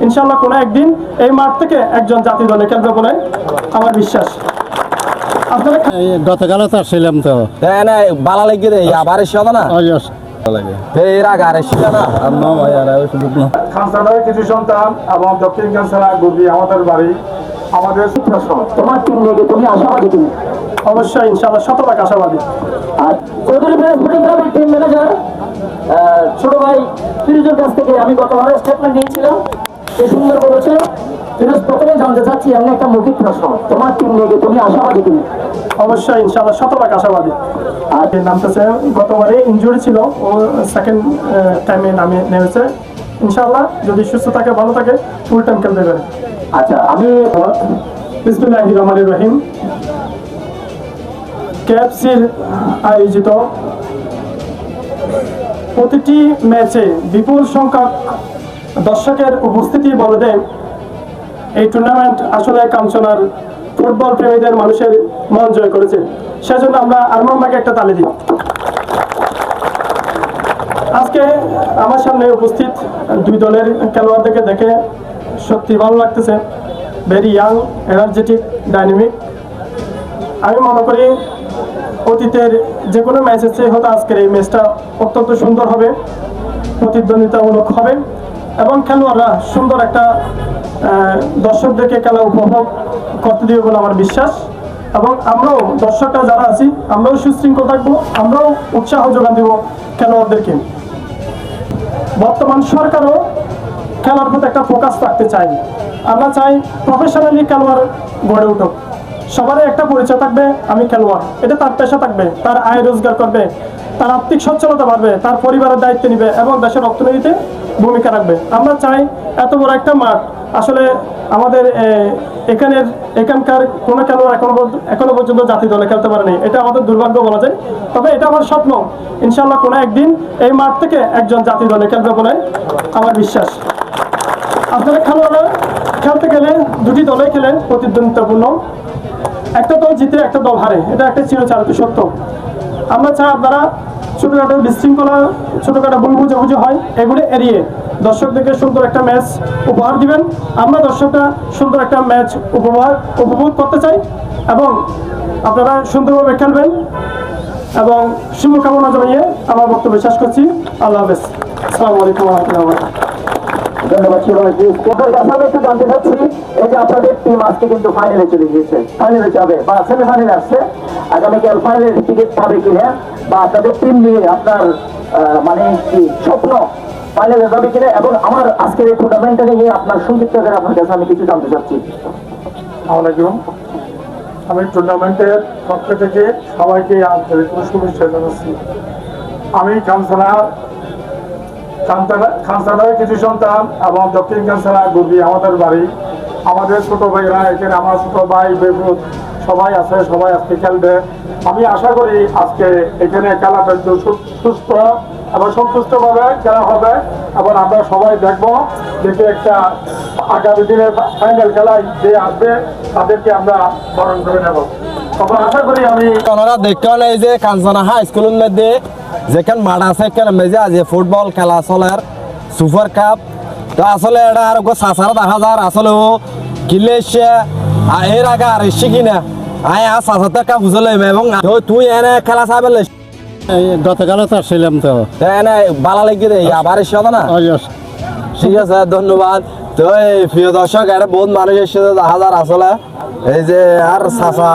ইনশাআল্লাহ কোনো একদিন এই মাঠ থেকে একজন জাতীয় দলে খেলবে বলে আমার বিশ্বাস। আপনারা গতকালও তো আসছিলাম তো বালা লেগে দেয় আবার এসে না খানসানের কিছু সন্তান এবং দক্ষিণ খানসানা গুরবি আমাদের বাড়ি আমাদের তোমার টিম নিয়ে তুমি আশাবাদী তুমি অবশ্যই ইনশাআল্লাহ শতভাগ আশাবাদী। আর চৌধুরী স্পোর্টিং ক্লাবের টিম ম্যানেজার ছোট ভাই ফিরোজের কাছ থেকে আমি গতবারে স্টেটমেন্ট নিয়েছিলাম, সে সুন্দর বলেছে। ফিরোজ, প্রথমে জানতে চাচ্ছি এমন একটা মৌখিক প্রশ্ন, তোমার টিম নিয়ে তুমি আশাবাদী তুমি? অবশ্যই ইনশাআল্লাহ শতভাগ আশাবাদী। আর নামতেছে গতবারে ইনজুরি ছিল, ও সেকেন্ড টাইমে নামে নেমেছে। ইনশাআল্লাহ যদি সুস্থ থাকে ভালো থাকে ফুল টাইম খেলতে পারে। আচ্ছা, আমি বিসমিল্লাহির রহমানির রহিম। কেএফসির আয়োজিত প্রতিটি ম্যাচে বিপুল সংখ্যক দর্শকের উপস্থিতি বলে দেয় এই টুর্নামেন্ট আসলে কাঞ্চনার ফুটবল প্রেমীদের মানুষের মন জয় করেছে। সেজন্য আমরা আরমান ভাইকে একটা তালি দিই। আজকে আমার সামনে উপস্থিত দুই দলের খেলোয়াড়দেরকে দেখে সত্যি ভালো লাগতেছে। Very young, energetic, dynamic. আমি মনে করি অতীতের যে কোনো ম্যাচের চেয়ে হয়তো আজকের এই ম্যাচটা অত্যন্ত সুন্দর হবে, প্রতিদ্বন্দ্বিতামূলক হবে এবং খেলোয়াড়রা সুন্দর একটা দর্শকদেরকে খেলা উপভোগ করতে দিবে বলে আমার বিশ্বাস। এবং আমরাও দর্শকরা যারা আছি আমরাও সুশৃঙ্খল থাকবো, আমরাও উৎসাহ যোগান দেব খেলোয়াড়দেরকে। বর্তমান সরকারও খেলার প্রতি একটা ফোকাস রাখতে চাই। আমরা চাই প্রফেশনালি খেলোয়াড় গড়ে উঠুক, সবারই একটা পরিচয় থাকবে আমি খেলোয়াড়, এটা তার পেশা থাকবে, তার আয় রোজগার করবে, তার আর্থিক সচ্ছলতা বাড়বে, তার পরিবারের দায়িত্ব নিবে এবং দেশের অর্থনীতিতে ভূমিকা রাখবে। আমরা চাই এত বড় একটা মাঠ আসলে আমাদের এখানকার কোনো খেলোয়াড় এখনো পর্যন্ত জাতীয় দলে খেলতে পারেনি, এটা আমাদের দুর্ভাগ্য বলা যায়। তবে এটা আমার স্বপ্ন, ইনশাআল্লাহ কোনো একদিন এই মাঠ থেকে একজন জাতীয় দলে খেলবে বলে আমার বিশ্বাস। আপনারা খেলোয়াড়রা খেলতে গেলে দুটি দলে খেলে প্রতিদ্বন্দ্বিতাপূর্ণ, একটা দল জিতে একটা দল হারে, এটা একটা চিরচারিত সত্য। আমরা চাই আপনারা ছোটখাটো বিশৃঙ্খলা, ছোটখাটো ভুল বুঝাবুঝি হয় এগুলো এড়িয়ে দর্শকদেরকে সুন্দর একটা ম্যাচ উপহার দিবেন। আমরা দর্শকরা সুন্দর একটা ম্যাচ উপভোগ করতে চাই এবং আপনারা সুন্দরভাবে খেলবেন এবং শুভকামনা জানিয়ে আমার বক্তব্য শেষ করছি। আল্লাহ হাফেজ। আসসালামু আলাইকুম ওয়া রাহমাতুল্লাহি ওয়া বারাকাতুহু। ধন্যবাদ শিবাজি। আমি একটু জানতে চাচ্ছি, এই যে আপনাদের টিম আজকে কিন্তু ফাইনালে চলে গিয়েছে, ফাইনালে যাবে বা সেমিফাইনালে আসছে, আগামীকাল ফাইনালের টিকিট পাবে কিনা বা আপনাদের টিম নিয়ে আপনার মানে কি স্বপ্ন ফাইনালে যাবে কিনা, এবং আমার আজকের এই টুর্নামেন্টটা নিয়ে আপনার সংক্ষিপ্ত করে আপনার কাছে আমি কিছু জানতে চাচ্ছি। আসসালামু আমি টুর্নামেন্টের পক্ষ থেকে সবাইকে আন্তরিক শুভেচ্ছা জানাচ্ছি। আমি খানসানের কিছু সন্তান এবং দক্ষিণ খানসানা গুরবি আমাদের বাড়ি, আমাদের ছোট ভাইরা এখানে, আমার ছোট ভাই বেবুদ সবাই আছে, সবাই আজকে খেলবে। আমি আশা করি আজকে এখানে খেলাটা একটু সুস্থ এবং সন্তুষ্টভাবে খেলা হবে এবং আমরা সবাই দেখবো, দেখে একটা আগামী দিনের ফাইনাল খেলায় যে আসবে তাদেরকে আমরা বরণ করে নেব। তখন আশা করি আমি ওনারা দেখেন এই যে কাঞ্চনা হাই স্কুলের মধ্যে যেখানে মাঠ আছে এখানে মেজে আজ ফুটবল খেলা চলার সুপার কাপ, তো আসলে এটা আর সাসারা দেখা যায় আসলে ও কিলে এসে এর আগে আর এসে কিনা আয় আর সাসাতে কাপ বুঝলে এবং তুই এনে খেলা চাইবে গতকালও তো আসছিলাম তো এনে বালা লেগে দেয় আবার এসে না। ঠিক আছে, ধন্যবাদ। তো এই প্রিয় দর্শক, এটা বহুত মানুষ এসে দেখা যায় আসলে এই যে আর চাচা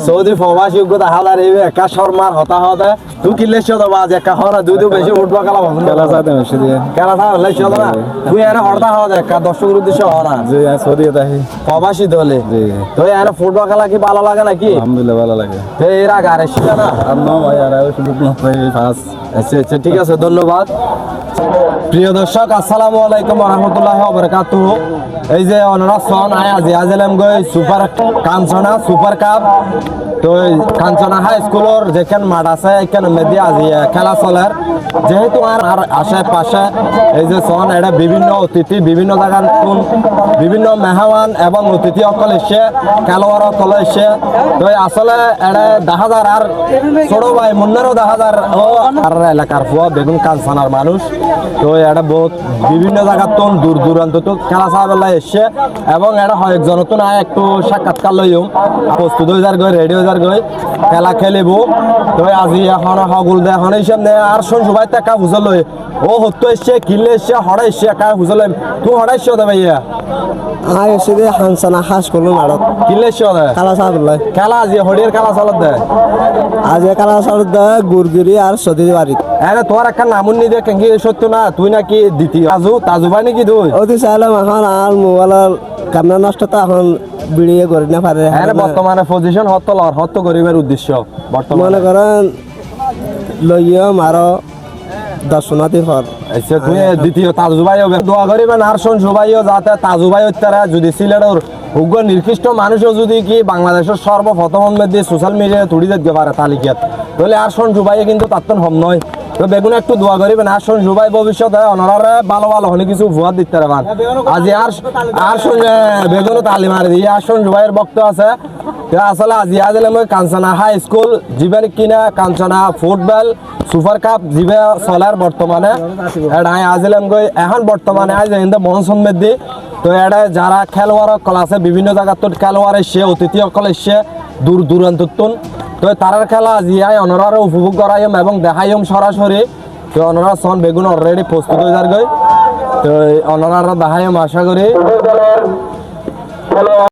সৌদি প্রবাসী দেখা যায় এই একা শর্মার হতা হতে তুই কিনলে বাজ একা হরা দুই বেশি ফুটবল খেলা খেলা চাইতে বেশি দিয়ে খেলা চাইলে না তুই এনে হরতা হওয়া একা দর্শকের উদ্দেশ্যে হরা যে সৌদি প্রবাসী দলে তো এনে ফুটবল খেলা কি ভালো লাগে নাকি? আলহামদুলিল্লাহ ভালো লাগে। তো এর আগে আর এসে না আচ্ছা আচ্ছা, ঠিক আছে, ধন্যবাদ। প্রিয় দর্শক, আসসালামু আলাইকুম ওয়া রাহমাতুল্লাহি ওয়া বারাকাতুহু। এই যে অনারা সন আয়া জিয়াজেলাম গই সুপার কাঞ্চনা সুপার কাপ তো কাঞ্চনা হাই স্কুলের যেখানে মাঠ আছে এখানে মেদি আজি খেলা চলে যেহেতু আর আশেপাশে এই যে সন এটা বিভিন্ন অতিথি বিভিন্ন জায়গার বিভিন্ন মেহমান এবং অতিথি সকল এসে খেলোয়াড় সকল এসে তো আসলে এটা 10,000 আর ছোট ভাই মুন্নারও 10,000 ও আর এলাকার ফুয়া বেগুন কাঞ্চনার মানুষ তো এটা বহুত বিভিন্ন জায়গার তো দূর দূরান্ত তো খেলা চাবেলা এসে এবং এটা হয় একজন তো না একটু সাক্ষাৎকার লইও প্রস্তুত হয়ে যার গই রেডি হয়ে যার গই খেলা খেলিব তো আজি এখন হগুল দে এখন হিসাব নে আর শোন সবাই টাকা বুঝল লই ও হতো এসে কিনলে এসে হড়া এসে একা বুঝল তুই হড়া এসে দে ভাইয়া আর এসে দিয়ে হানসানা হাস করলো মারত কিনলে এসে দে খেলা চাবলাই খেলা আজি হড়ির খেলা চলত দে আজ খেলা চালত দেয় গুরগুরি আর সদি বাড়ি এনে তোর একটা নামুন নি দে কেঙ্গি সত্য না তুই নাকি দ্বিতীয় তাজু ভাই নাকি তুই অতি চাইলাম এখন আর মোবাইলের কামনা নষ্ট তো এখন বিড়িয়ে করি না পারে এনে বর্তমানে পজিশন হত্য গরিবের উদ্দেশ্য বর্তমানে মনে করেন লইও মারো দর্শনাথীর পর আচ্ছা তুই দ্বিতীয় তাজু ভাই হবে দোয়া করিবেন আর শোন সবাইও যাতে তাজু ভাই হত্যারা যদি সিলেটের উগ্র নির্দিষ্ট মানুষও যদি কি বাংলাদেশের সর্বপ্রথম মধ্যে সোশ্যাল মিডিয়ায় তুলি যেতে পারে তালিকাত তাহলে আর শোন সুবাই কিন্তু তার হম নয় তো বেগুন একটু দোয়া করিবেন আর শোন সুবাই ভবিষ্যতে অনারে ভালো ভালো হলে কিছু উপহার দিতে পারবেন আজি আর শোন বেগুন তালি মারি দিয়ে আর শোন সুবাইয়ের বক্ত আছে আসলে আজি আজলে মই কাঞ্চনা হাই স্কুল জীবন কিনা কাঞ্চনা ফুটবল সুপার কাপ জিবে চলার বর্তমানে এটা আজিলাম গই এখন বর্তমানে আজ হিন্দু মনসুন মেদি তো এটা যারা খেলোয়াড় সকল আছে বিভিন্ন জায়গার তো খেলোয়াড় এসে অতিথি সকল এসে দূর দূরান্ত তো তারার খেলা আজি অনরারে উপভোগ করাইম এবং দেখাইম সরাসরি তো অনরা সন বেগুন অলরেডি প্রস্তুত হয়ে যার গই তো অনরারে দেখাইম আশা করি